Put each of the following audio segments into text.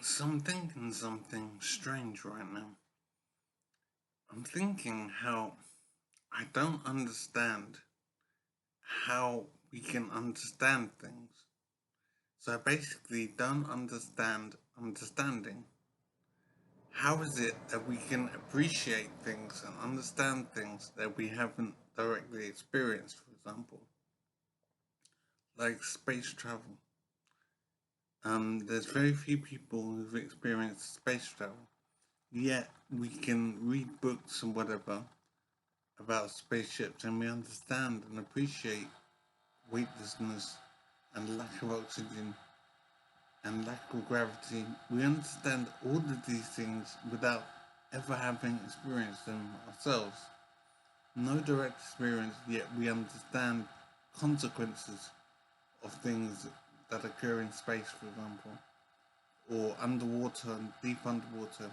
So I'm thinking something strange right now. I'm thinking how I don't understand how we can understand things. So I basically don't understand understanding. How is it that we can appreciate things and understand things that we haven't directly experienced, for example, like space travel? There's very few people who've experienced space travel, yet we can read books and whatever about spaceships and we understand and appreciate weightlessness and lack of oxygen and lack of gravity. We understand all of these things without ever having experienced them ourselves. No direct experience, yet we understand consequences of things that occur in space, for example, or underwater and deep underwater.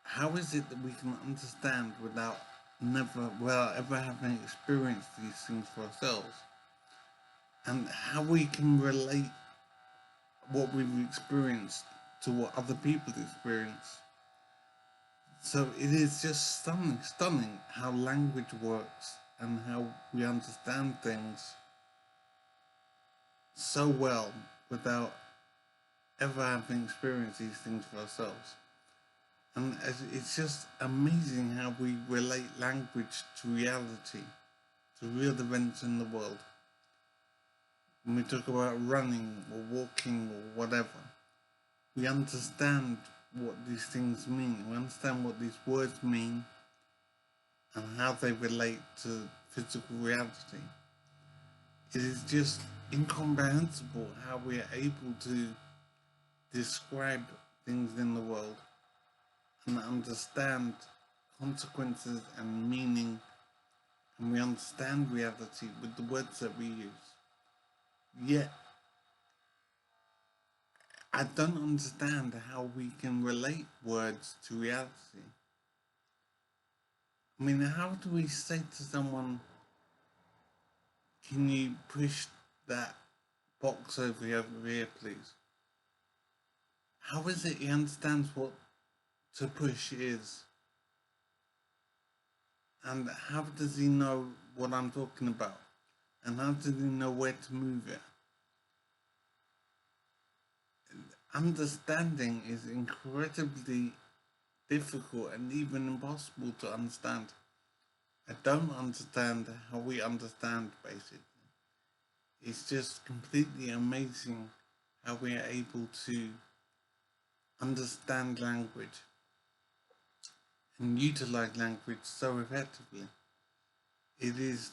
How is it that we can understand without ever having experienced these things for ourselves? And how we can relate what we've experienced to what other people experience. So it is just stunning how language works and how we understand things so well without ever having experienced these things for ourselves. And it's just amazing how we relate language to reality, to real events in the world. When we talk about running or walking or whatever, we understand what these things mean. We understand what these words mean and how they relate to physical reality. It is just incomprehensible how we are able to describe things in the world and understand consequences and meaning, and we understand reality with the words that we use. Yet, I don't understand how we can relate words to reality. I mean, how do we say to someone, can you push that box over here, please? How is it he understands what to push is? And how does he know what I'm talking about? And how does he know where to move it? Understanding is incredibly difficult and even impossible to understand. I don't understand how we understand, basically. It's just completely amazing how we are able to understand language and utilize language so effectively. It is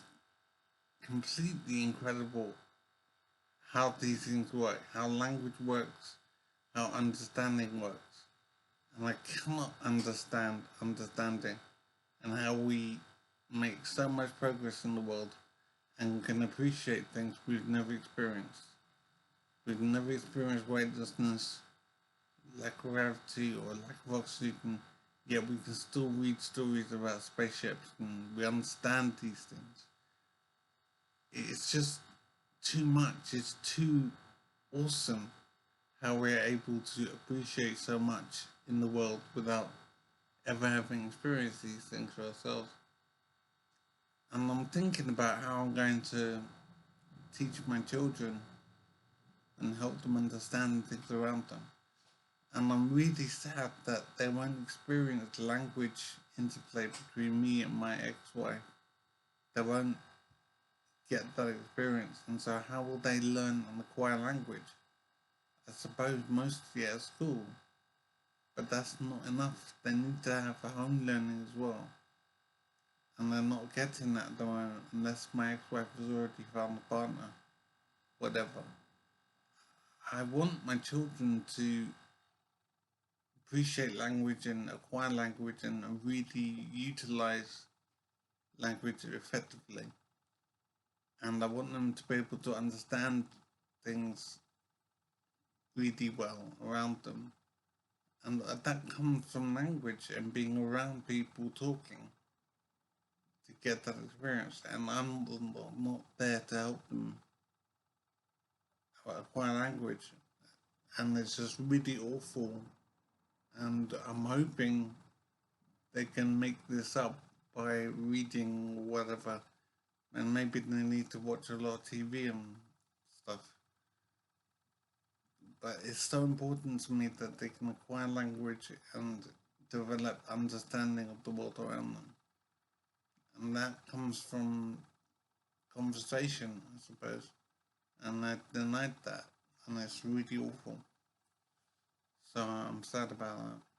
completely incredible how these things work, how language works, how understanding works. And I cannot understand understanding and how we make so much progress in the world and can appreciate things we've never experienced. We've never experienced weightlessness, lack of gravity, or lack of oxygen, yet we can still read stories about spaceships and we understand these things. It's just too much, it's too awesome how we're able to appreciate so much in the world without ever having experienced these things for ourselves. And I'm thinking about how I'm going to teach my children and help them understand things around them. And I'm really sad that they won't experience language interplay between me and my ex-wife. They won't get that experience, and so how will they learn and acquire language? I suppose mostly at school, but that's not enough. They need to have their own learning as well. And they're not getting that at the moment unless my ex-wife has already found a partner. Whatever. I want my children to appreciate language and acquire language and really utilize language effectively. And I want them to be able to understand things really well around them. And that comes from language and being around people talking to get that experience. And I'm not there to help them acquire language. and it's just really awful. And I'm hoping they can make this up by reading whatever, and maybe they need to watch a lot of TV and stuff. But it's so important to me that they can acquire language and develop understanding of the world around them. And that comes from conversation, I suppose. And I denied that, and it's really awful. So I'm sad about that.